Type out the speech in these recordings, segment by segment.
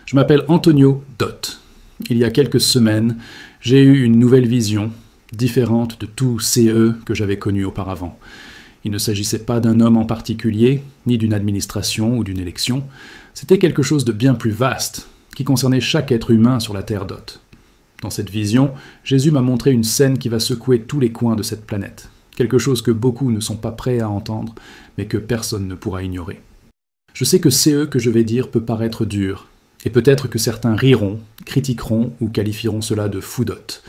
Je m'appelle Antonio Dot. Il y a quelques semaines, j'ai eu une nouvelle vision, différente de tout CE que j'avais connu auparavant. Il ne s'agissait pas d'un homme en particulier, ni d'une administration ou d'une élection. C'était quelque chose de bien plus vaste, qui concernait chaque être humain sur la Terre Dot. Dans cette vision, Jésus m'a montré une scène qui va secouer tous les coins de cette planète. Quelque chose que beaucoup ne sont pas prêts à entendre, mais que personne ne pourra ignorer. Je sais que CE que je vais dire peut paraître dur, et peut-être que certains riront, critiqueront ou qualifieront cela de foudotte.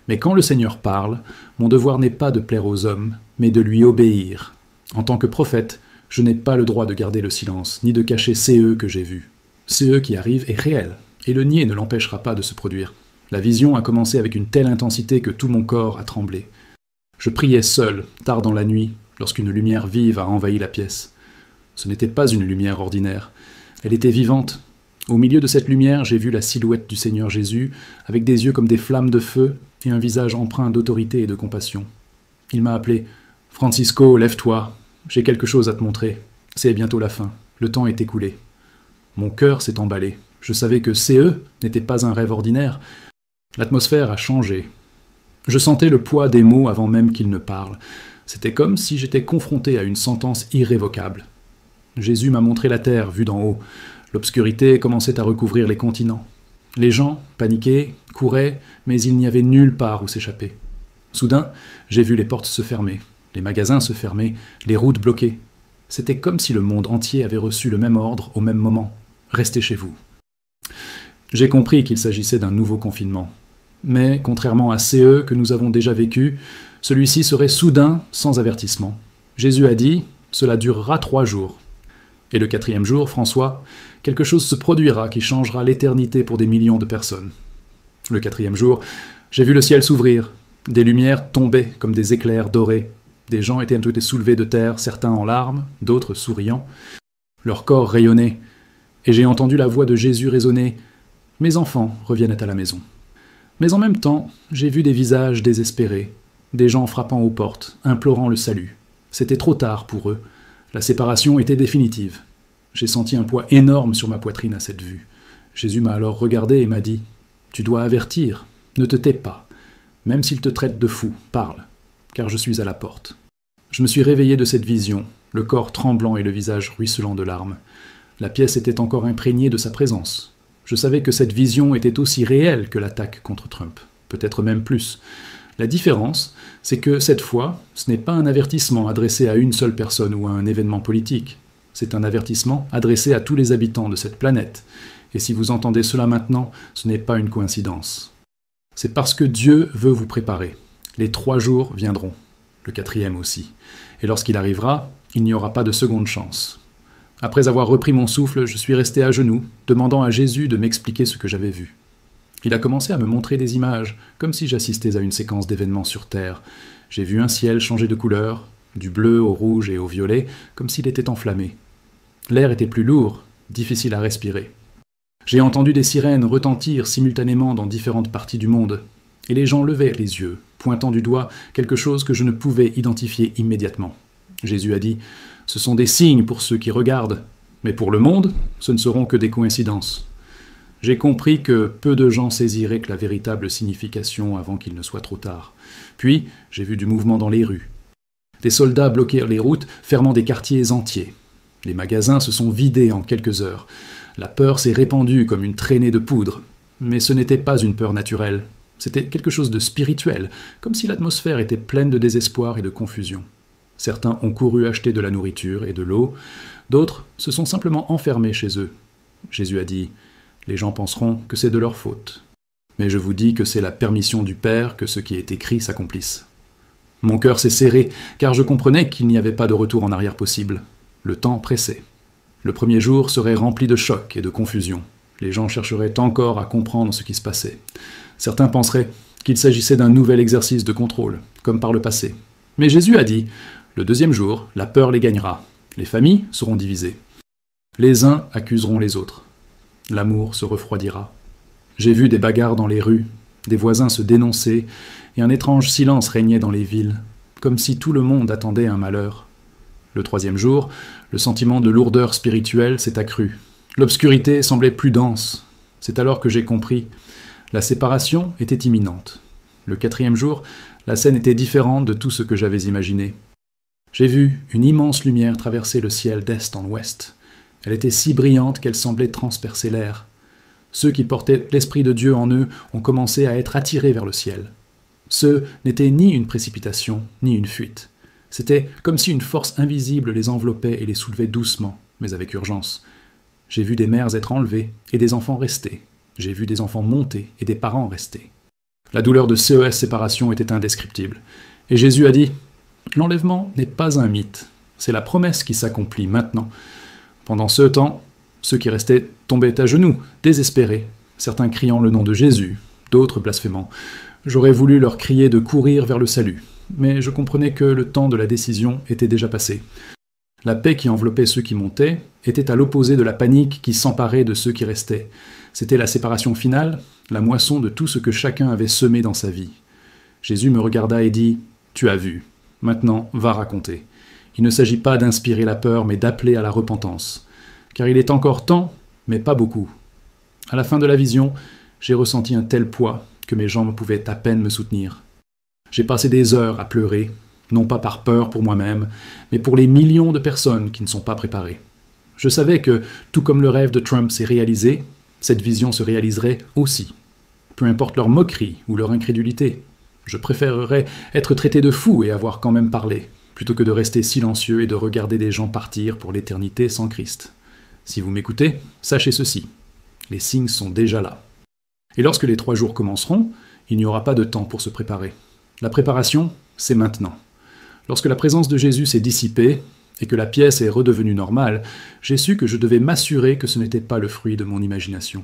Mais quand le Seigneur parle, mon devoir n'est pas de plaire aux hommes, mais de lui obéir. En tant que prophète, je n'ai pas le droit de garder le silence, ni de cacher CE que j'ai vu. CE qui arrive est réel, et le nier ne l'empêchera pas de se produire. La vision a commencé avec une telle intensité que tout mon corps a tremblé. Je priais seul, tard dans la nuit, lorsqu'une lumière vive a envahi la pièce. Ce n'était pas une lumière ordinaire. Elle était vivante. Au milieu de cette lumière, j'ai vu la silhouette du Seigneur Jésus, avec des yeux comme des flammes de feu et un visage empreint d'autorité et de compassion. Il m'a appelé « Francisco, lève-toi, j'ai quelque chose à te montrer. C'est bientôt la fin, le temps est écoulé. » Mon cœur s'est emballé. Je savais que CE n'était pas un rêve ordinaire. L'atmosphère a changé. Je sentais le poids des mots avant même qu'ils ne parlent. C'était comme si j'étais confronté à une sentence irrévocable. Jésus m'a montré la terre vue d'en haut. L'obscurité commençait à recouvrir les continents. Les gens, paniqués, couraient, mais il n'y avait nulle part où s'échapper. Soudain, j'ai vu les portes se fermer, les magasins se fermer, les routes bloquées. C'était comme si le monde entier avait reçu le même ordre au même moment. Restez chez vous. J'ai compris qu'il s'agissait d'un nouveau confinement. Mais, contrairement à CE que nous avons déjà vécu, celui-ci serait soudain, sans avertissement. Jésus a dit « Cela durera 3 jours ». Et le 4e jour, François, quelque chose se produira qui changera l'éternité pour des millions de personnes. Le 4e jour, j'ai vu le ciel s'ouvrir. Des lumières tombaient comme des éclairs dorés. Des gens étaient soulevés de terre, certains en larmes, d'autres souriant. Leur corps rayonnait. Et j'ai entendu la voix de Jésus résonner « Mes enfants reviennent à la maison ». Mais en même temps, j'ai vu des visages désespérés, des gens frappant aux portes, implorant le salut. C'était trop tard pour eux. La séparation était définitive. J'ai senti un poids énorme sur ma poitrine à cette vue. Jésus m'a alors regardé et m'a dit « Tu dois avertir, ne te tais pas. Même s'ils te traitent de fou, parle, car je suis à la porte. » Je me suis réveillé de cette vision, le corps tremblant et le visage ruisselant de larmes. La pièce était encore imprégnée de sa présence. Je savais que cette vision était aussi réelle que l'attaque contre Trump, peut-être même plus. La différence, c'est que cette fois, ce n'est pas un avertissement adressé à une seule personne ou à un événement politique. C'est un avertissement adressé à tous les habitants de cette planète. Et si vous entendez cela maintenant, ce n'est pas une coïncidence. C'est parce que Dieu veut vous préparer. Les 3 jours viendront, le 4e aussi. Et lorsqu'il arrivera, il n'y aura pas de seconde chance. Après avoir repris mon souffle, je suis resté à genoux, demandant à Jésus de m'expliquer ce que j'avais vu. Il a commencé à me montrer des images, comme si j'assistais à une séquence d'événements sur Terre. J'ai vu un ciel changer de couleur, du bleu au rouge et au violet, comme s'il était enflammé. L'air était plus lourd, difficile à respirer. J'ai entendu des sirènes retentir simultanément dans différentes parties du monde, et les gens levaient les yeux, pointant du doigt quelque chose que je ne pouvais identifier immédiatement. Jésus a dit « Ce sont des signes pour ceux qui regardent, mais pour le monde, ce ne seront que des coïncidences. » J'ai compris que peu de gens saisiraient la véritable signification avant qu'il ne soit trop tard. Puis, j'ai vu du mouvement dans les rues. Des soldats bloquèrent les routes, fermant des quartiers entiers. Les magasins se sont vidés en quelques heures. La peur s'est répandue comme une traînée de poudre. Mais ce n'était pas une peur naturelle. C'était quelque chose de spirituel, comme si l'atmosphère était pleine de désespoir et de confusion. Certains ont couru acheter de la nourriture et de l'eau, d'autres se sont simplement enfermés chez eux. Jésus a dit « Les gens penseront que c'est de leur faute. Mais je vous dis que c'est la permission du Père que ce qui est écrit s'accomplisse. » Mon cœur s'est serré, car je comprenais qu'il n'y avait pas de retour en arrière possible. Le temps pressait. Le 1er jour serait rempli de choc et de confusion. Les gens chercheraient encore à comprendre ce qui se passait. Certains penseraient qu'il s'agissait d'un nouvel exercice de contrôle, comme par le passé. Mais Jésus a dit « Le 2e jour, la peur les gagnera. Les familles seront divisées. Les uns accuseront les autres. L'amour se refroidira. J'ai vu des bagarres dans les rues, des voisins se dénoncer, et un étrange silence régnait dans les villes, comme si tout le monde attendait un malheur. Le 3e jour, le sentiment de lourdeur spirituelle s'est accru. L'obscurité semblait plus dense. C'est alors que j'ai compris. La séparation était imminente. Le 4e jour, la scène était différente de tout ce que j'avais imaginé. J'ai vu une immense lumière traverser le ciel d'est en ouest. Elle était si brillante qu'elle semblait transpercer l'air. Ceux qui portaient l'Esprit de Dieu en eux ont commencé à être attirés vers le ciel. Ce n'était ni une précipitation, ni une fuite. C'était comme si une force invisible les enveloppait et les soulevait doucement, mais avec urgence. J'ai vu des mères être enlevées et des enfants rester. J'ai vu des enfants monter et des parents rester. La douleur de CES séparation était indescriptible. Et Jésus a dit « L'enlèvement n'est pas un mythe, c'est la promesse qui s'accomplit maintenant. » Pendant ce temps, ceux qui restaient tombaient à genoux, désespérés, certains criant le nom de Jésus, d'autres blasphémant. J'aurais voulu leur crier de courir vers le salut, mais je comprenais que le temps de la décision était déjà passé. La paix qui enveloppait ceux qui montaient était à l'opposé de la panique qui s'emparait de ceux qui restaient. C'était la séparation finale, la moisson de tout ce que chacun avait semé dans sa vie. Jésus me regarda et dit « Tu as vu, maintenant va raconter. Il ne s'agit pas d'inspirer la peur, mais d'appeler à la repentance. Car il est encore temps, mais pas beaucoup. » À la fin de la vision, j'ai ressenti un tel poids que mes jambes pouvaient à peine me soutenir. J'ai passé des heures à pleurer, non pas par peur pour moi-même, mais pour les millions de personnes qui ne sont pas préparées. Je savais que, tout comme le rêve de Trump s'est réalisé, cette vision se réaliserait aussi. Peu importe leur moquerie ou leur incrédulité. Je préférerais être traité de fou et avoir quand même parlé, plutôt que de rester silencieux et de regarder des gens partir pour l'éternité sans Christ. Si vous m'écoutez, sachez ceci. Les signes sont déjà là. Et lorsque les 3 jours commenceront, il n'y aura pas de temps pour se préparer. La préparation, c'est maintenant. Lorsque la présence de Jésus s'est dissipée et que la pièce est redevenue normale, j'ai su que je devais m'assurer que ce n'était pas le fruit de mon imagination.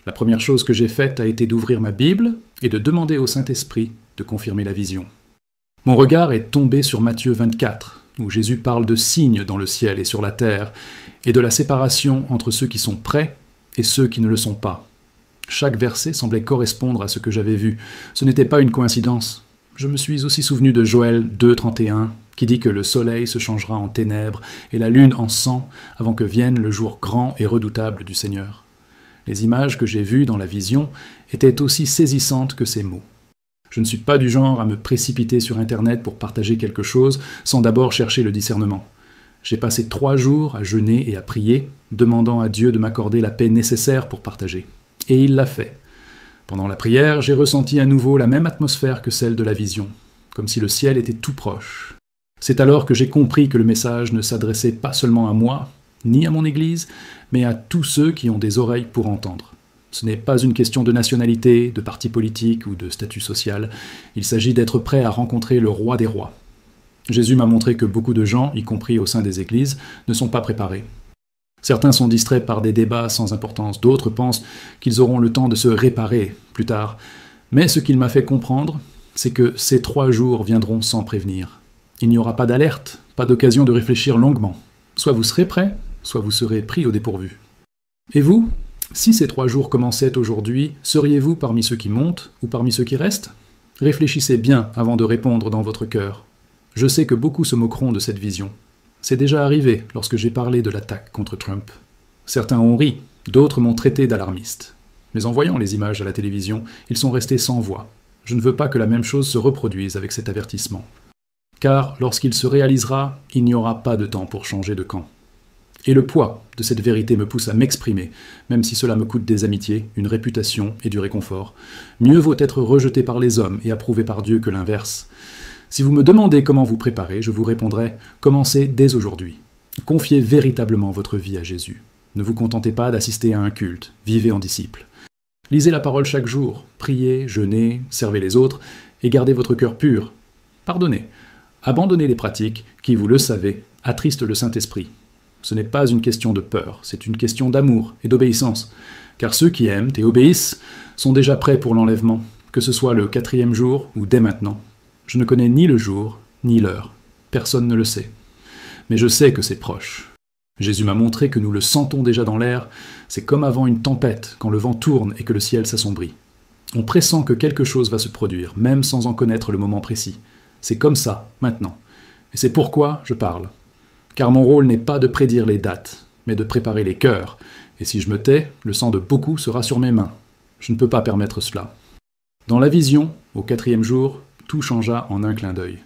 La première chose que j'ai faite a été d'ouvrir ma Bible et de demander au Saint-Esprit de confirmer la vision. Mon regard est tombé sur Matthieu 24, où Jésus parle de signes dans le ciel et sur la terre, et de la séparation entre ceux qui sont prêts et ceux qui ne le sont pas. Chaque verset semblait correspondre à ce que j'avais vu. Ce n'était pas une coïncidence. Je me suis aussi souvenu de Joël 2,31, qui dit que le soleil se changera en ténèbres et la lune en sang avant que vienne le jour grand et redoutable du Seigneur. Les images que j'ai vues dans la vision étaient aussi saisissantes que ces mots. Je ne suis pas du genre à me précipiter sur Internet pour partager quelque chose sans d'abord chercher le discernement. J'ai passé 3 jours à jeûner et à prier, demandant à Dieu de m'accorder la paix nécessaire pour partager. Et il l'a fait. Pendant la prière, j'ai ressenti à nouveau la même atmosphère que celle de la vision, comme si le ciel était tout proche. C'est alors que j'ai compris que le message ne s'adressait pas seulement à moi, ni à mon Église, mais à tous ceux qui ont des oreilles pour entendre. Ce n'est pas une question de nationalité, de parti politique ou de statut social. Il s'agit d'être prêt à rencontrer le roi des rois. Jésus m'a montré que beaucoup de gens, y compris au sein des églises, ne sont pas préparés. Certains sont distraits par des débats sans importance, d'autres pensent qu'ils auront le temps de se réparer plus tard. Mais ce qu'il m'a fait comprendre, c'est que ces 3 jours viendront sans prévenir. Il n'y aura pas d'alerte, pas d'occasion de réfléchir longuement. Soit vous serez prêts, soit vous serez pris au dépourvu. Et vous, si ces 3 jours commençaient aujourd'hui, seriez-vous parmi ceux qui montent ou parmi ceux qui restent? Réfléchissez bien avant de répondre dans votre cœur. Je sais que beaucoup se moqueront de cette vision. C'est déjà arrivé lorsque j'ai parlé de l'attaque contre Trump. Certains ont ri, d'autres m'ont traité d'alarmiste. Mais en voyant les images à la télévision, ils sont restés sans voix. Je ne veux pas que la même chose se reproduise avec cet avertissement. Car lorsqu'il se réalisera, il n'y aura pas de temps pour changer de camp. Et le poids de cette vérité me pousse à m'exprimer, même si cela me coûte des amitiés, une réputation et du réconfort. Mieux vaut être rejeté par les hommes et approuvé par Dieu que l'inverse. Si vous me demandez comment vous préparer, je vous répondrai « Commencez dès aujourd'hui. Confiez véritablement votre vie à Jésus. Ne vous contentez pas d'assister à un culte, vivez en disciple. Lisez la parole chaque jour, priez, jeûnez, servez les autres et gardez votre cœur pur. Pardonnez. Abandonnez les pratiques qui, vous le savez, attristent le Saint-Esprit. Ce n'est pas une question de peur, c'est une question d'amour et d'obéissance. Car ceux qui aiment et obéissent sont déjà prêts pour l'enlèvement, que ce soit le 4e jour ou dès maintenant. Je ne connais ni le jour, ni l'heure. Personne ne le sait. Mais je sais que c'est proche. Jésus m'a montré que nous le sentons déjà dans l'air. C'est comme avant une tempête, quand le vent tourne et que le ciel s'assombrit. On pressent que quelque chose va se produire, même sans en connaître le moment précis. C'est comme ça, maintenant. Et c'est pourquoi je parle. Car mon rôle n'est pas de prédire les dates, mais de préparer les cœurs, Et si je me tais, le sang de beaucoup sera sur mes mains. Je ne peux pas permettre cela. » Dans la vision, au 4e jour, tout changea en un clin d'œil.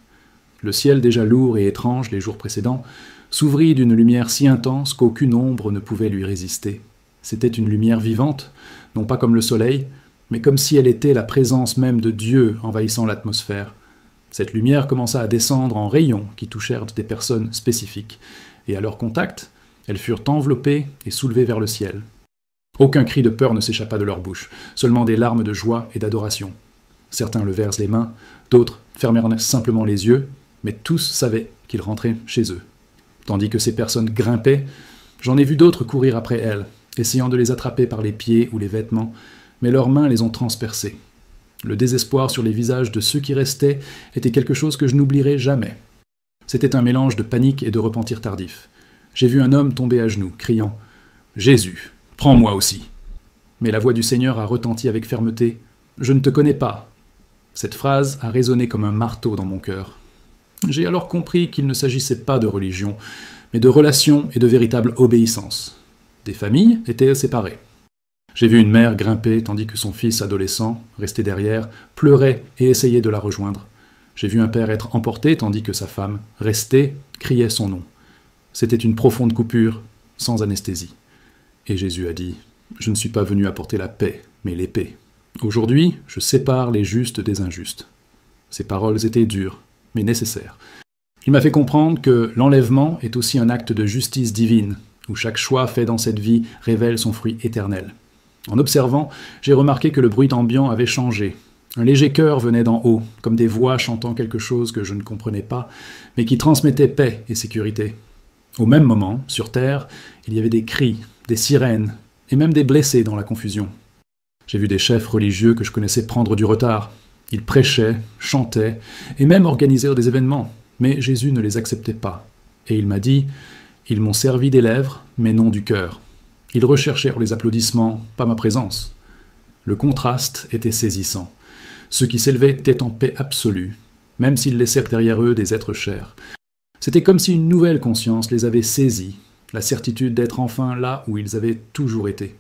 Le ciel, déjà lourd et étrange les jours précédents, s'ouvrit d'une lumière si intense qu'aucune ombre ne pouvait lui résister. C'était une lumière vivante, non pas comme le soleil, mais comme si elle était la présence même de Dieu envahissant l'atmosphère. Cette lumière commença à descendre en rayons qui touchèrent des personnes spécifiques, et à leur contact, elles furent enveloppées et soulevées vers le ciel. Aucun cri de peur ne s'échappa de leur bouche, seulement des larmes de joie et d'adoration. Certains levèrent les mains, d'autres fermèrent simplement les yeux, mais tous savaient qu'ils rentraient chez eux. Tandis que ces personnes grimpaient, j'en ai vu d'autres courir après elles, essayant de les attraper par les pieds ou les vêtements, mais leurs mains les ont transpercées. Le désespoir sur les visages de ceux qui restaient était quelque chose que je n'oublierai jamais. C'était un mélange de panique et de repentir tardif. J'ai vu un homme tomber à genoux, criant « Jésus, prends-moi aussi !» Mais la voix du Seigneur a retenti avec fermeté « Je ne te connais pas !» Cette phrase a résonné comme un marteau dans mon cœur. J'ai alors compris qu'il ne s'agissait pas de religion, mais de relation et de véritable obéissance. Des familles étaient séparées. J'ai vu une mère grimper tandis que son fils adolescent, resté derrière, pleurait et essayait de la rejoindre. J'ai vu un père être emporté tandis que sa femme, restée, criait son nom. C'était une profonde coupure, sans anesthésie. Et Jésus a dit « Je ne suis pas venu apporter la paix, mais l'épée. Aujourd'hui, je sépare les justes des injustes. » Ces paroles étaient dures, mais nécessaires. Il m'a fait comprendre que l'enlèvement est aussi un acte de justice divine, où chaque choix fait dans cette vie révèle son fruit éternel. En observant, j'ai remarqué que le bruit ambiant avait changé. Un léger chœur venait d'en haut, comme des voix chantant quelque chose que je ne comprenais pas, mais qui transmettait paix et sécurité. Au même moment, sur terre, il y avait des cris, des sirènes, et même des blessés dans la confusion. J'ai vu des chefs religieux que je connaissais prendre du retard. Ils prêchaient, chantaient, et même organisaient des événements, mais Jésus ne les acceptait pas. Et il m'a dit « Ils m'ont servi des lèvres, mais non du cœur. Ils recherchèrent les applaudissements, pas ma présence. » Le contraste était saisissant. Ceux qui s'élevaient étaient en paix absolue, même s'ils laissèrent derrière eux des êtres chers. C'était comme si une nouvelle conscience les avait saisis, la certitude d'être enfin là où ils avaient toujours été.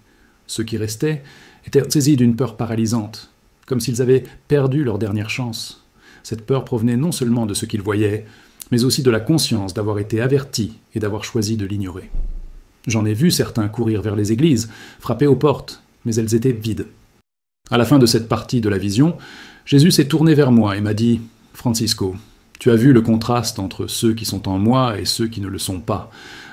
Ceux qui restaient étaient saisis d'une peur paralysante, comme s'ils avaient perdu leur dernière chance. Cette peur provenait non seulement de ce qu'ils voyaient, mais aussi de la conscience d'avoir été avertis et d'avoir choisi de l'ignorer. J'en ai vu certains courir vers les églises, frapper aux portes, mais elles étaient vides. À la fin de cette partie de la vision, Jésus s'est tourné vers moi et m'a dit « Francisco, tu as vu le contraste entre ceux qui sont en moi et ceux qui ne le sont pas.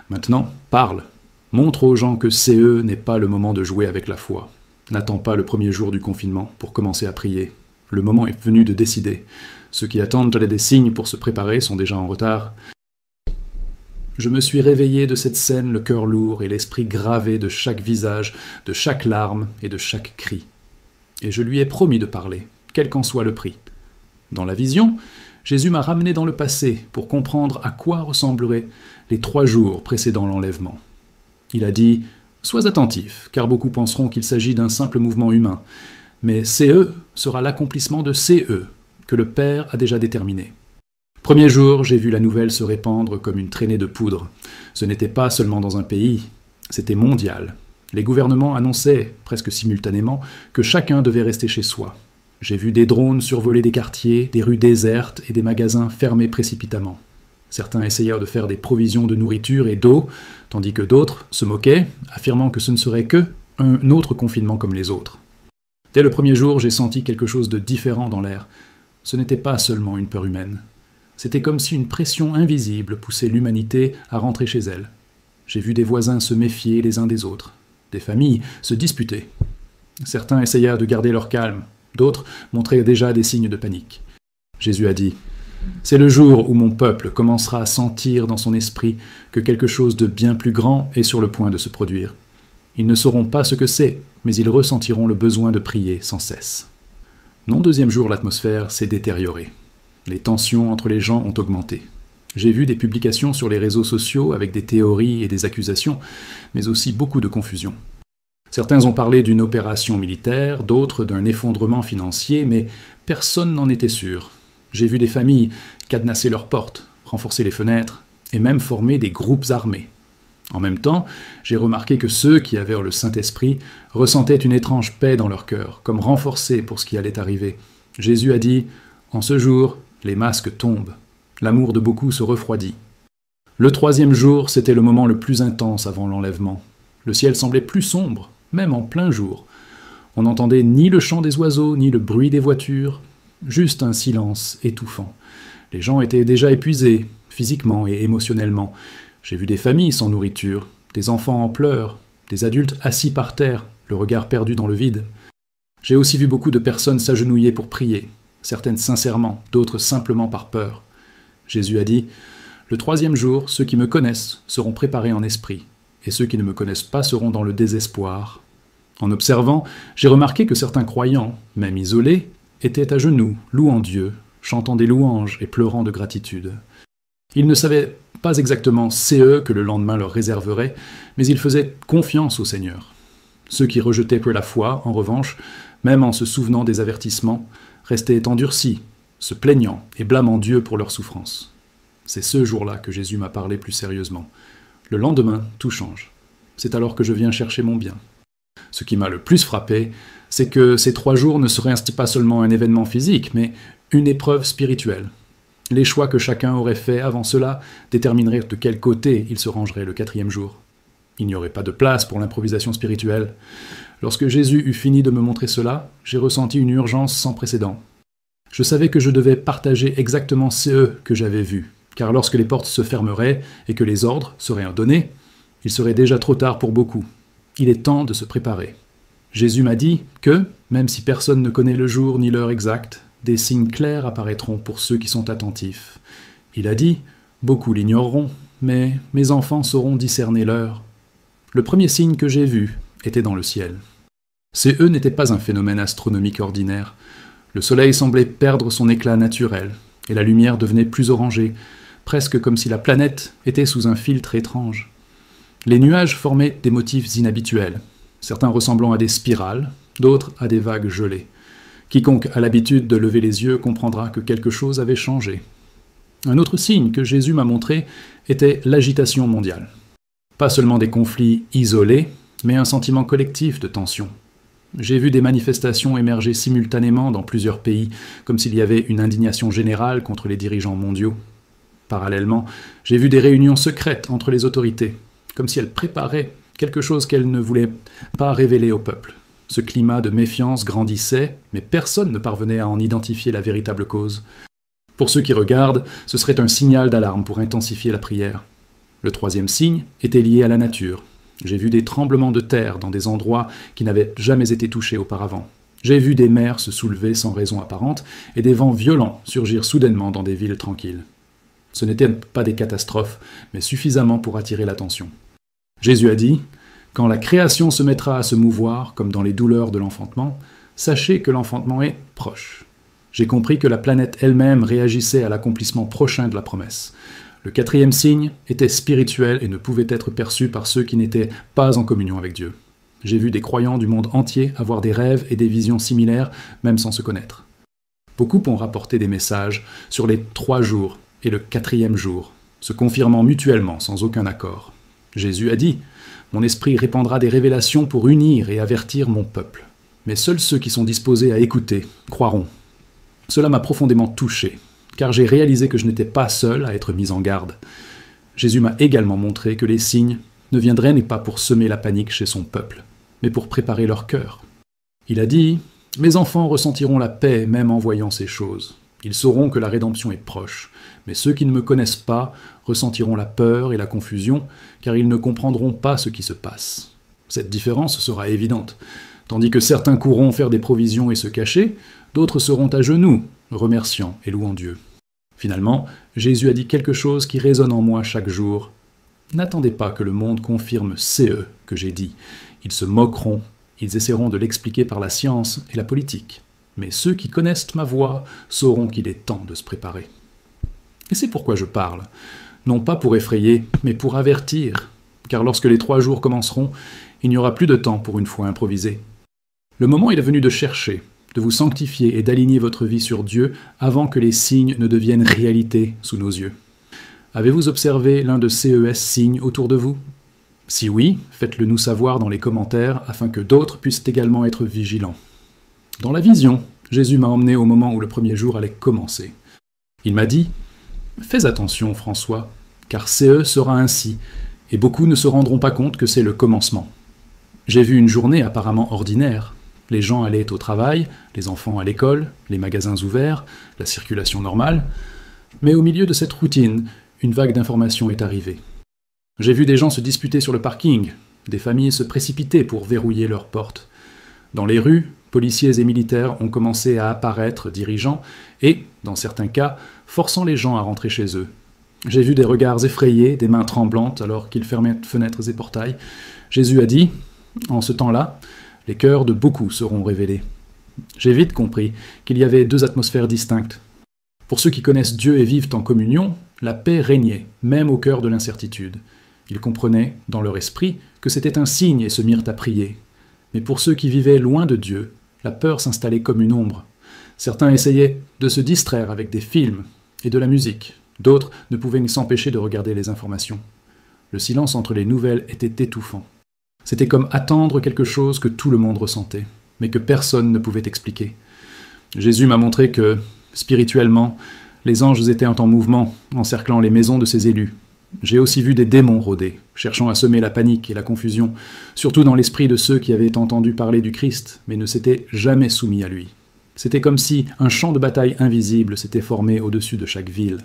Maintenant, parle. Montre aux gens que CE n'est pas le moment de jouer avec la foi. N'attends pas le premier jour du confinement pour commencer à prier. Le moment est venu de décider. Ceux qui attendent des signes pour se préparer sont déjà en retard. » Je me suis réveillé de cette scène le cœur lourd et l'esprit gravé de chaque visage, de chaque larme et de chaque cri. Et je lui ai promis de parler, quel qu'en soit le prix. Dans la vision, Jésus m'a ramené dans le passé pour comprendre à quoi ressembleraient les 3 jours précédant l'enlèvement. Il a dit « Sois attentif, car beaucoup penseront qu'il s'agit d'un simple mouvement humain, mais CE sera l'accomplissement de CE, que le Père a déjà déterminé. » Premier jour, j'ai vu la nouvelle se répandre comme une traînée de poudre. Ce n'était pas seulement dans un pays, c'était mondial. Les gouvernements annonçaient, presque simultanément, que chacun devait rester chez soi. J'ai vu des drones survoler des quartiers, des rues désertes et des magasins fermés précipitamment. Certains essayèrent de faire des provisions de nourriture et d'eau, tandis que d'autres se moquaient, affirmant que ce ne serait que un autre confinement comme les autres. Dès le premier jour, j'ai senti quelque chose de différent dans l'air. Ce n'était pas seulement une peur humaine. C'était comme si une pression invisible poussait l'humanité à rentrer chez elle. J'ai vu des voisins se méfier les uns des autres, des familles se disputer. Certains essayèrent de garder leur calme, d'autres montraient déjà des signes de panique. Jésus a dit « C'est le jour où mon peuple commencera à sentir dans son esprit que quelque chose de bien plus grand est sur le point de se produire. Ils ne sauront pas ce que c'est, mais ils ressentiront le besoin de prier sans cesse. » Non, deuxième jour, l'atmosphère s'est détériorée. Les tensions entre les gens ont augmenté. J'ai vu des publications sur les réseaux sociaux avec des théories et des accusations, mais aussi beaucoup de confusion. Certains ont parlé d'une opération militaire, d'autres d'un effondrement financier, mais personne n'en était sûr. J'ai vu des familles cadenasser leurs portes, renforcer les fenêtres, et même former des groupes armés. En même temps, j'ai remarqué que ceux qui avaient le Saint-Esprit ressentaient une étrange paix dans leur cœur, comme renforcés pour ce qui allait arriver. Jésus a dit « En ce jour, les masques tombent. L'amour de beaucoup se refroidit. » Le troisième jour, c'était le moment le plus intense avant l'enlèvement. Le ciel semblait plus sombre, même en plein jour. On n'entendait ni le chant des oiseaux, ni le bruit des voitures, juste un silence étouffant. Les gens étaient déjà épuisés, physiquement et émotionnellement. J'ai vu des familles sans nourriture, des enfants en pleurs, des adultes assis par terre, le regard perdu dans le vide. J'ai aussi vu beaucoup de personnes s'agenouiller pour prier, certaines sincèrement, d'autres simplement par peur. Jésus a dit « Le troisième jour, ceux qui me connaissent seront préparés en esprit, et ceux qui ne me connaissent pas seront dans le désespoir. » En observant, j'ai remarqué que certains croyants, même isolés, étaient à genoux, louant Dieu, chantant des louanges et pleurant de gratitude. Ils ne savaient pas exactement eux que le lendemain leur réserverait, mais ils faisaient confiance au Seigneur. Ceux qui rejetaient peu la foi, en revanche, même en se souvenant des avertissements, restaient endurcis, se plaignant et blâmant Dieu pour leur souffrance. C'est ce jour-là que Jésus m'a parlé plus sérieusement. Le lendemain, tout change. C'est alors que je viens chercher mon bien. Ce qui m'a le plus frappé, c'est que ces 3 jours ne seraient pas seulement un événement physique, mais une épreuve spirituelle. Les choix que chacun aurait faits avant cela détermineraient de quel côté il se rangerait le 4e jour. Il n'y aurait pas de place pour l'improvisation spirituelle. Lorsque Jésus eut fini de me montrer cela, j'ai ressenti une urgence sans précédent. Je savais que je devais partager exactement ce que j'avais vu, car lorsque les portes se fermeraient et que les ordres seraient donnés, il serait déjà trop tard pour beaucoup. Il est temps de se préparer. Jésus m'a dit que, même si personne ne connaît le jour ni l'heure exacte, des signes clairs apparaîtront pour ceux qui sont attentifs. Il a dit « Beaucoup l'ignoreront, mais mes enfants sauront discerner l'heure. » Le premier signe que j'ai vu était dans le ciel. Ces n'étaient pas un phénomène astronomique ordinaire. Le soleil semblait perdre son éclat naturel, et la lumière devenait plus orangée, presque comme si la planète était sous un filtre étrange. Les nuages formaient des motifs inhabituels, certains ressemblant à des spirales, d'autres à des vagues gelées. Quiconque a l'habitude de lever les yeux comprendra que quelque chose avait changé. Un autre signe que Jésus m'a montré était l'agitation mondiale. Pas seulement des conflits isolés, mais un sentiment collectif de tension. J'ai vu des manifestations émerger simultanément dans plusieurs pays, comme s'il y avait une indignation générale contre les dirigeants mondiaux. Parallèlement, j'ai vu des réunions secrètes entre les autorités, comme si elles préparaient quelque chose qu'elles ne voulaient pas révéler au peuple. Ce climat de méfiance grandissait, mais personne ne parvenait à en identifier la véritable cause. Pour ceux qui regardent, ce serait un signal d'alarme pour intensifier la prière. Le 3e signe était lié à la nature. J'ai vu des tremblements de terre dans des endroits qui n'avaient jamais été touchés auparavant. J'ai vu des mers se soulever sans raison apparente et des vents violents surgir soudainement dans des villes tranquilles. Ce n'étaient pas des catastrophes, mais suffisamment pour attirer l'attention. Jésus a dit « Quand la création se mettra à se mouvoir, comme dans les douleurs de l'enfantement, sachez que l'enfantement est proche. » J'ai compris que la planète elle-même réagissait à l'accomplissement prochain de la promesse. Le 4e signe était spirituel et ne pouvait être perçu par ceux qui n'étaient pas en communion avec Dieu. J'ai vu des croyants du monde entier avoir des rêves et des visions similaires, même sans se connaître. Beaucoup ont rapporté des messages sur les 3 jours et le 4e jour, se confirmant mutuellement sans aucun accord. Jésus a dit « Mon esprit répandra des révélations pour unir et avertir mon peuple. Mais seuls ceux qui sont disposés à écouter croiront. » Cela m'a profondément touché, car j'ai réalisé que je n'étais pas seul à être mis en garde. Jésus m'a également montré que les signes ne viendraient pas pour semer la panique chez son peuple, mais pour préparer leur cœur. Il a dit « Mes enfants ressentiront la paix même en voyant ces choses. Ils sauront que la rédemption est proche, mais ceux qui ne me connaissent pas ressentiront la peur et la confusion, car ils ne comprendront pas ce qui se passe. Cette différence sera évidente. Tandis que certains courront faire des provisions et se cacher, d'autres seront à genoux, remerciant et louant Dieu. » Finalement, Jésus a dit quelque chose qui résonne en moi chaque jour. N'attendez pas que le monde confirme que j'ai dit. Ils se moqueront, ils essaieront de l'expliquer par la science et la politique. Mais ceux qui connaissent ma voix sauront qu'il est temps de se préparer. Et c'est pourquoi je parle, non pas pour effrayer, mais pour avertir, car lorsque les 3 jours commenceront, il n'y aura plus de temps pour une foi improvisée. Le moment est venu de chercher, de vous sanctifier et d'aligner votre vie sur Dieu avant que les signes ne deviennent réalité sous nos yeux. Avez-vous observé l'un de ces signes autour de vous? Si oui, faites-le nous savoir dans les commentaires afin que d'autres puissent également être vigilants. Dans la vision, Jésus m'a emmené au moment où le premier jour allait commencer. Il m'a dit « Fais attention, François, car CE sera ainsi, et beaucoup ne se rendront pas compte que c'est le commencement. » J'ai vu une journée apparemment ordinaire. Les gens allaient au travail, les enfants à l'école, les magasins ouverts, la circulation normale. Mais au milieu de cette routine, une vague d'informations est arrivée. J'ai vu des gens se disputer sur le parking, des familles se précipiter pour verrouiller leurs portes. Dans les rues, policiers et militaires ont commencé à apparaître dirigeants et, dans certains cas, forçant les gens à rentrer chez eux. J'ai vu des regards effrayés, des mains tremblantes alors qu'ils fermaient fenêtres et portails. Jésus a dit, en ce temps-là, les cœurs de beaucoup seront révélés. J'ai vite compris qu'il y avait deux atmosphères distinctes. Pour ceux qui connaissent Dieu et vivent en communion, la paix régnait, même au cœur de l'incertitude. Ils comprenaient, dans leur esprit, que c'était un signe et se mirent à prier. Mais pour ceux qui vivaient loin de Dieu, la peur s'installait comme une ombre. Certains essayaient de se distraire avec des films et de la musique. D'autres ne pouvaient s'empêcher de regarder les informations. Le silence entre les nouvelles était étouffant. C'était comme attendre quelque chose que tout le monde ressentait, mais que personne ne pouvait expliquer. Jésus m'a montré que, spirituellement, les anges étaient en mouvement, encerclant les maisons de ses élus. J'ai aussi vu des démons rôder, cherchant à semer la panique et la confusion, surtout dans l'esprit de ceux qui avaient entendu parler du Christ, mais ne s'étaient jamais soumis à lui. C'était comme si un champ de bataille invisible s'était formé au-dessus de chaque ville.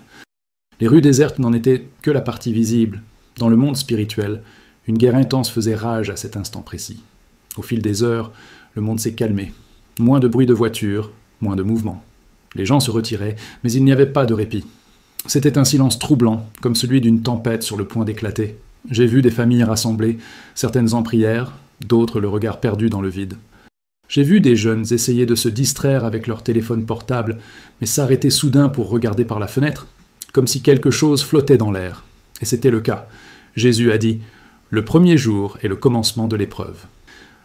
Les rues désertes n'en étaient que la partie visible. Dans le monde spirituel, une guerre intense faisait rage à cet instant précis. Au fil des heures, le monde s'est calmé. Moins de bruit de voitures, moins de mouvement. Les gens se retiraient, mais il n'y avait pas de répit. C'était un silence troublant, comme celui d'une tempête sur le point d'éclater. J'ai vu des familles rassemblées, certaines en prière, d'autres le regard perdu dans le vide. J'ai vu des jeunes essayer de se distraire avec leur téléphone portable, mais s'arrêter soudain pour regarder par la fenêtre, comme si quelque chose flottait dans l'air. Et c'était le cas. Jésus a dit « Le premier jour est le commencement de l'épreuve ».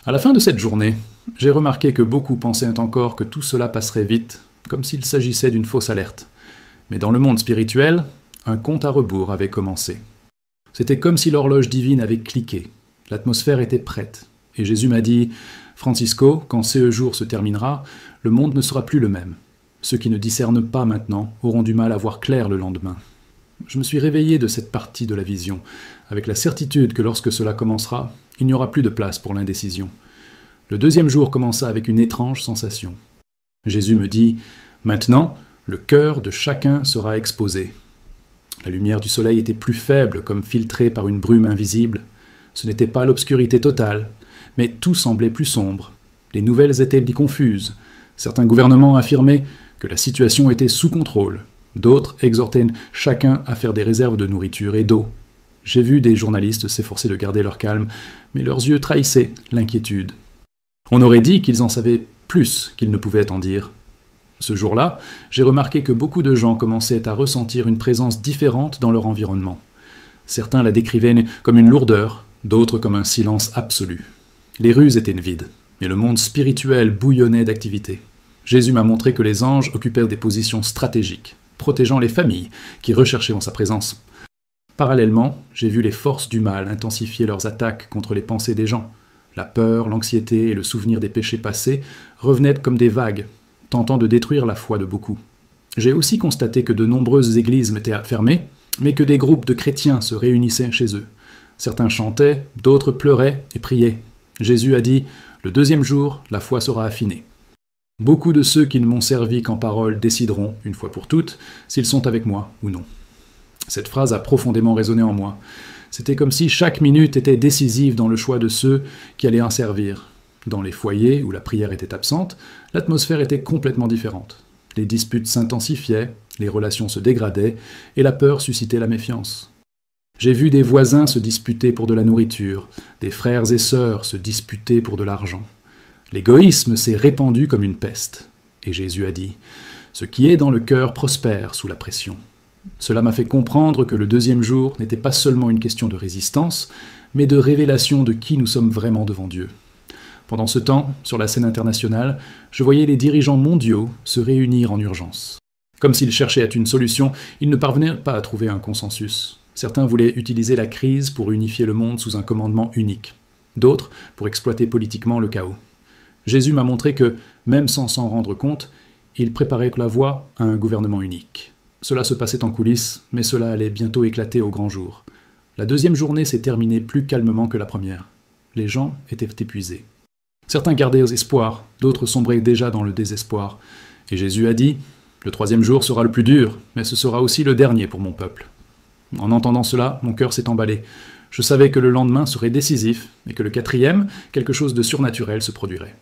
À la fin de cette journée, j'ai remarqué que beaucoup pensaient encore que tout cela passerait vite, comme s'il s'agissait d'une fausse alerte. Mais dans le monde spirituel, un compte à rebours avait commencé. C'était comme si l'horloge divine avait cliqué. L'atmosphère était prête. Et Jésus m'a dit « Francisco, quand ce jour se terminera, le monde ne sera plus le même. Ceux qui ne discernent pas maintenant auront du mal à voir clair le lendemain. » Je me suis réveillé de cette partie de la vision, avec la certitude que lorsque cela commencera, il n'y aura plus de place pour l'indécision. Le deuxième jour commença avec une étrange sensation. Jésus me dit « Maintenant, le cœur de chacun sera exposé. » La lumière du soleil était plus faible, comme filtrée par une brume invisible. Ce n'était pas l'obscurité totale, mais tout semblait plus sombre. Les nouvelles étaient confuses. Certains gouvernements affirmaient que la situation était sous contrôle. D'autres exhortaient chacun à faire des réserves de nourriture et d'eau. J'ai vu des journalistes s'efforcer de garder leur calme, mais leurs yeux trahissaient l'inquiétude. On aurait dit qu'ils en savaient plus qu'ils ne pouvaient en dire. Ce jour-là, j'ai remarqué que beaucoup de gens commençaient à ressentir une présence différente dans leur environnement. Certains la décrivaient comme une lourdeur, d'autres comme un silence absolu. Les rues étaient vides, mais le monde spirituel bouillonnait d'activité. Jésus m'a montré que les anges occupèrent des positions stratégiques, protégeant les familles qui recherchaient en sa présence. Parallèlement, j'ai vu les forces du mal intensifier leurs attaques contre les pensées des gens. La peur, l'anxiété et le souvenir des péchés passés revenaient comme des vagues, tentant de détruire la foi de beaucoup. J'ai aussi constaté que de nombreuses églises étaient fermées, mais que des groupes de chrétiens se réunissaient chez eux. Certains chantaient, d'autres pleuraient et priaient. Jésus a dit « Le deuxième jour, la foi sera affinée. » Beaucoup de ceux qui ne m'ont servi qu'en parole décideront, une fois pour toutes, s'ils sont avec moi ou non. Cette phrase a profondément résonné en moi. C'était comme si chaque minute était décisive dans le choix de ceux qui allaient en servir. Dans les foyers où la prière était absente, l'atmosphère était complètement différente. Les disputes s'intensifiaient, les relations se dégradaient, et la peur suscitait la méfiance. J'ai vu des voisins se disputer pour de la nourriture, des frères et sœurs se disputer pour de l'argent. L'égoïsme s'est répandu comme une peste. Et Jésus a dit « Ce qui est dans le cœur prospère sous la pression. » Cela m'a fait comprendre que le deuxième jour n'était pas seulement une question de résistance, mais de révélation de qui nous sommes vraiment devant Dieu. Pendant ce temps, sur la scène internationale, je voyais les dirigeants mondiaux se réunir en urgence. Comme s'ils cherchaient à une solution, ils ne parvenaient pas à trouver un consensus. Certains voulaient utiliser la crise pour unifier le monde sous un commandement unique, d'autres pour exploiter politiquement le chaos. Jésus m'a montré que, même sans s'en rendre compte, il préparait la voie à un gouvernement unique. Cela se passait en coulisses, mais cela allait bientôt éclater au grand jour. La deuxième journée s'est terminée plus calmement que la première. Les gens étaient épuisés. Certains gardaient espoir, d'autres sombraient déjà dans le désespoir. Et Jésus a dit « Le troisième jour sera le plus dur, mais ce sera aussi le dernier pour mon peuple. » En entendant cela, mon cœur s'est emballé. Je savais que le lendemain serait décisif, et que le quatrième, quelque chose de surnaturel se produirait.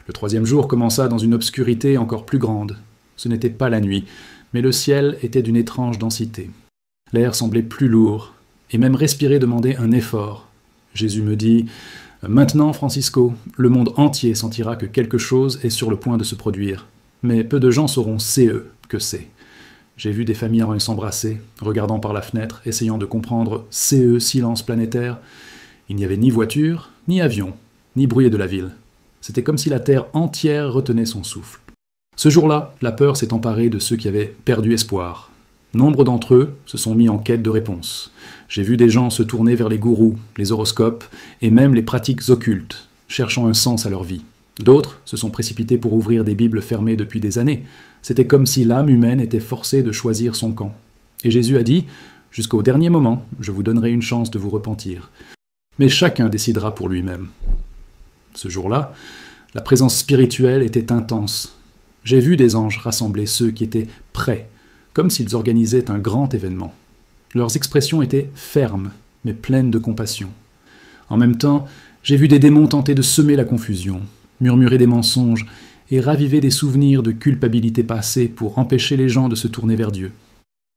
Le troisième jour commença dans une obscurité encore plus grande. Ce n'était pas la nuit, mais le ciel était d'une étrange densité. L'air semblait plus lourd, et même respirer demandait un effort. Jésus me dit « Maintenant, Francisco, le monde entier sentira que quelque chose est sur le point de se produire. Mais peu de gens sauront que c'est. » J'ai vu des familles s'embrasser, regardant par la fenêtre, essayant de comprendre silence planétaire. Il n'y avait ni voiture, ni avion, ni bruit de la ville. C'était comme si la terre entière retenait son souffle. Ce jour-là, la peur s'est emparée de ceux qui avaient perdu espoir. Nombre d'entre eux se sont mis en quête de réponses. J'ai vu des gens se tourner vers les gourous, les horoscopes et même les pratiques occultes, cherchant un sens à leur vie. D'autres se sont précipités pour ouvrir des bibles fermées depuis des années. C'était comme si l'âme humaine était forcée de choisir son camp. Et Jésus a dit « Jusqu'au dernier moment, je vous donnerai une chance de vous repentir. Mais chacun décidera pour lui-même. » Ce jour-là, la présence spirituelle était intense. J'ai vu des anges rassembler ceux qui étaient prêts, comme s'ils organisaient un grand événement. Leurs expressions étaient fermes, mais pleines de compassion. En même temps, j'ai vu des démons tenter de semer la confusion, murmurer des mensonges et raviver des souvenirs de culpabilité passée pour empêcher les gens de se tourner vers Dieu.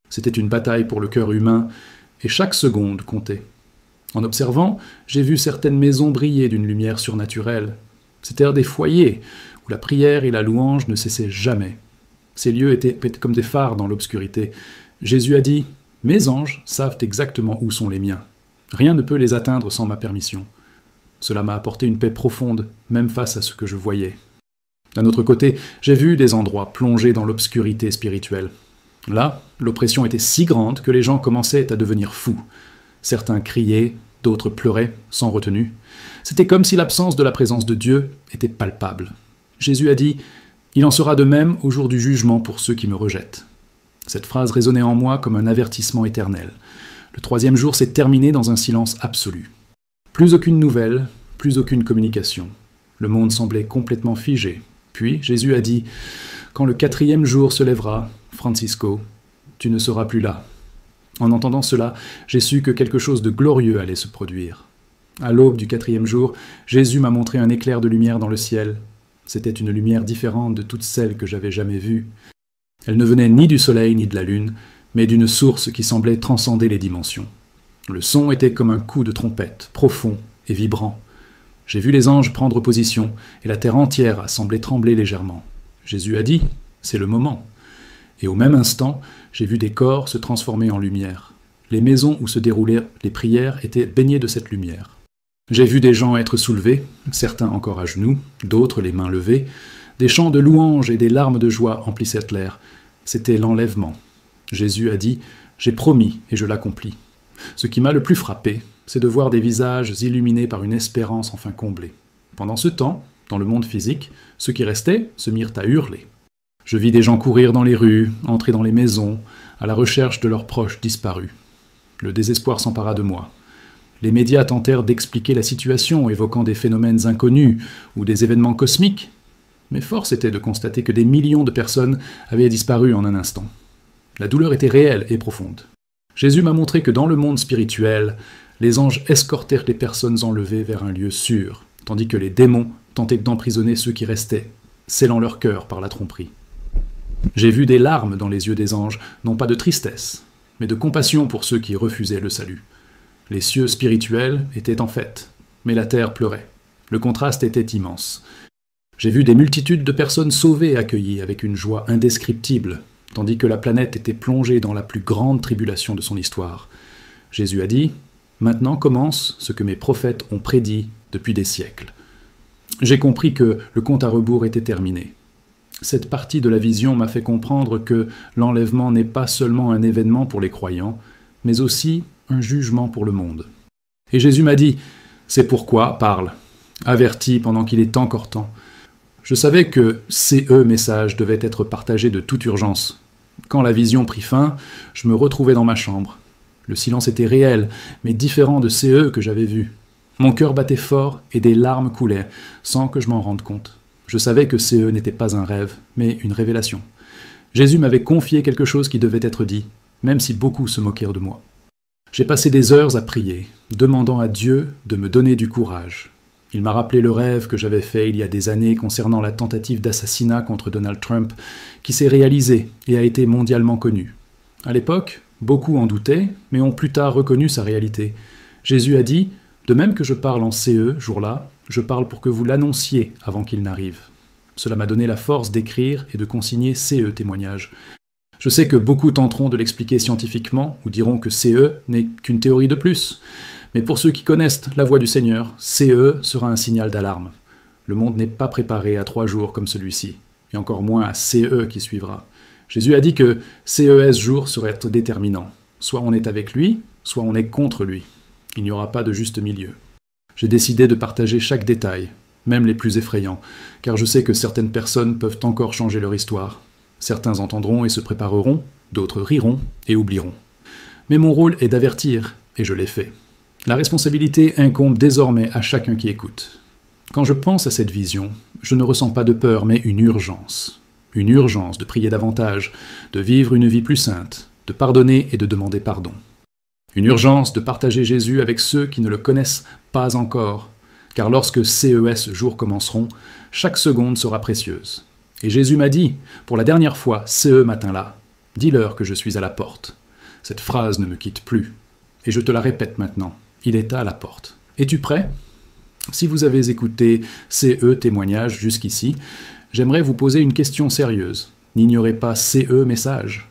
C'était une bataille pour le cœur humain, et chaque seconde comptait. En observant, j'ai vu certaines maisons briller d'une lumière surnaturelle. C'étaient des foyers où la prière et la louange ne cessaient jamais. Ces lieux étaient comme des phares dans l'obscurité. Jésus a dit « Mes anges savent exactement où sont les miens. Rien ne peut les atteindre sans ma permission. » Cela m'a apporté une paix profonde, même face à ce que je voyais. D'un autre côté, j'ai vu des endroits plongés dans l'obscurité spirituelle. Là, l'oppression était si grande que les gens commençaient à devenir fous. Certains criaient, d'autres pleuraient, sans retenue. C'était comme si l'absence de la présence de Dieu était palpable. Jésus a dit « Il en sera de même au jour du jugement pour ceux qui me rejettent. » Cette phrase résonnait en moi comme un avertissement éternel. Le troisième jour s'est terminé dans un silence absolu. Plus aucune nouvelle, plus aucune communication. Le monde semblait complètement figé. Puis Jésus a dit « Quand le quatrième jour se lèvera, Francisco, tu ne seras plus là. » En entendant cela, j'ai su que quelque chose de glorieux allait se produire. À l'aube du quatrième jour, Jésus m'a montré un éclair de lumière dans le ciel. C'était une lumière différente de toutes celles que j'avais jamais vues. Elle ne venait ni du soleil ni de la lune, mais d'une source qui semblait transcender les dimensions. Le son était comme un coup de trompette, profond et vibrant. J'ai vu les anges prendre position, et la terre entière a semblé trembler légèrement. Jésus a dit « C'est le moment ». Et au même instant, j'ai vu des corps se transformer en lumière. Les maisons où se déroulaient les prières étaient baignées de cette lumière. J'ai vu des gens être soulevés, certains encore à genoux, d'autres les mains levées. Des chants de louanges et des larmes de joie emplissaient l'air. C'était l'enlèvement. Jésus a dit « J'ai promis et je l'accomplis ». Ce qui m'a le plus frappé, c'est de voir des visages illuminés par une espérance enfin comblée. Pendant ce temps, dans le monde physique, ceux qui restaient se mirent à hurler. Je vis des gens courir dans les rues, entrer dans les maisons, à la recherche de leurs proches disparus. Le désespoir s'empara de moi. Les médias tentèrent d'expliquer la situation, évoquant des phénomènes inconnus ou des événements cosmiques, mais force était de constater que des millions de personnes avaient disparu en un instant. La douleur était réelle et profonde. Jésus m'a montré que dans le monde spirituel, les anges escortèrent les personnes enlevées vers un lieu sûr, tandis que les démons tentaient d'emprisonner ceux qui restaient, scellant leur cœur par la tromperie. J'ai vu des larmes dans les yeux des anges, non pas de tristesse, mais de compassion pour ceux qui refusaient le salut. Les cieux spirituels étaient en fête, mais la terre pleurait. Le contraste était immense. J'ai vu des multitudes de personnes sauvées et accueillies avec une joie indescriptible, tandis que la planète était plongée dans la plus grande tribulation de son histoire. Jésus a dit « Maintenant commence ce que mes prophètes ont prédit depuis des siècles. » J'ai compris que le compte à rebours était terminé. Cette partie de la vision m'a fait comprendre que l'enlèvement n'est pas seulement un événement pour les croyants, mais aussi un jugement pour le monde. Et Jésus m'a dit, c'est pourquoi, parle, avertis pendant qu'il est encore temps. Je savais que CE message devait être partagé de toute urgence. Quand la vision prit fin, je me retrouvais dans ma chambre. Le silence était réel, mais différent de CE que j'avais vu. Mon cœur battait fort et des larmes coulaient, sans que je m'en rende compte. Je savais que CE n'était pas un rêve, mais une révélation. Jésus m'avait confié quelque chose qui devait être dit, même si beaucoup se moquèrent de moi. J'ai passé des heures à prier, demandant à Dieu de me donner du courage. Il m'a rappelé le rêve que j'avais fait il y a des années concernant la tentative d'assassinat contre Donald Trump, qui s'est réalisée et a été mondialement connue. À l'époque, beaucoup en doutaient, mais ont plus tard reconnu sa réalité. Jésus a dit « De même que je parle en CE, jour-là, je parle pour que vous l'annonciez avant qu'il n'arrive. » Cela m'a donné la force d'écrire et de consigner CE témoignage. Je sais que beaucoup tenteront de l'expliquer scientifiquement ou diront que CE n'est qu'une théorie de plus. Mais pour ceux qui connaissent la voix du Seigneur, CE sera un signal d'alarme. Le monde n'est pas préparé à 3 jours comme celui-ci, et encore moins à CE qui suivra. Jésus a dit que CES jour serait déterminant. Soit on est avec lui, soit on est contre lui. Il n'y aura pas de juste milieu. J'ai décidé de partager chaque détail, même les plus effrayants, car je sais que certaines personnes peuvent encore changer leur histoire. Certains entendront et se prépareront, d'autres riront et oublieront. Mais mon rôle est d'avertir, et je l'ai fait. La responsabilité incombe désormais à chacun qui écoute. Quand je pense à cette vision, je ne ressens pas de peur, mais une urgence. Une urgence de prier davantage, de vivre une vie plus sainte, de pardonner et de demander pardon. Une urgence de partager Jésus avec ceux qui ne le connaissent pas encore, car lorsque CES jours commenceront, chaque seconde sera précieuse. Et Jésus m'a dit, pour la dernière fois, ce matin-là, dis-leur que je suis à la porte. Cette phrase ne me quitte plus. Et je te la répète maintenant, il est à la porte. Es-tu prêt ? Si vous avez écouté CE témoignage jusqu'ici, j'aimerais vous poser une question sérieuse. N'ignorez pas CE message.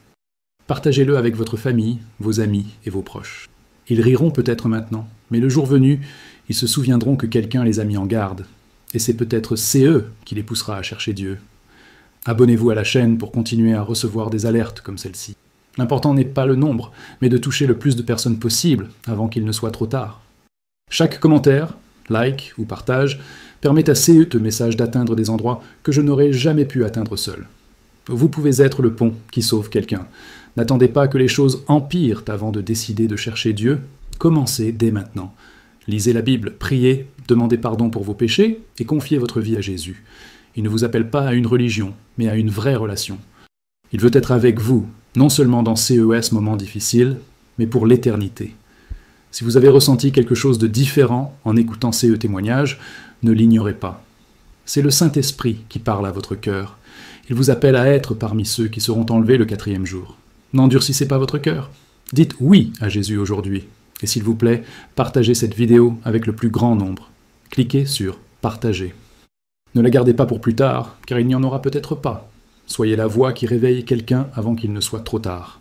Partagez-le avec votre famille, vos amis et vos proches. Ils riront peut-être maintenant, mais le jour venu, ils se souviendront que quelqu'un les a mis en garde. Et c'est peut-être CE qui les poussera à chercher Dieu. Abonnez-vous à la chaîne pour continuer à recevoir des alertes comme celle-ci. L'important n'est pas le nombre, mais de toucher le plus de personnes possible avant qu'il ne soit trop tard. Chaque commentaire, like ou partage permet à ce message d'atteindre des endroits que je n'aurais jamais pu atteindre seul. Vous pouvez être le pont qui sauve quelqu'un. N'attendez pas que les choses empirent avant de décider de chercher Dieu. Commencez dès maintenant. Lisez la Bible, priez, demandez pardon pour vos péchés et confiez votre vie à Jésus. Il ne vous appelle pas à une religion, mais à une vraie relation. Il veut être avec vous, non seulement dans CES moments difficiles, mais pour l'éternité. Si vous avez ressenti quelque chose de différent en écoutant CE témoignages, ne l'ignorez pas. C'est le Saint-Esprit qui parle à votre cœur. Il vous appelle à être parmi ceux qui seront enlevés le 4e jour. N'endurcissez pas votre cœur. Dites oui à Jésus aujourd'hui. Et s'il vous plaît, partagez cette vidéo avec le plus grand nombre. Cliquez sur « Partager ». Ne la gardez pas pour plus tard, car il n'y en aura peut-être pas. Soyez la voix qui réveille quelqu'un avant qu'il ne soit trop tard.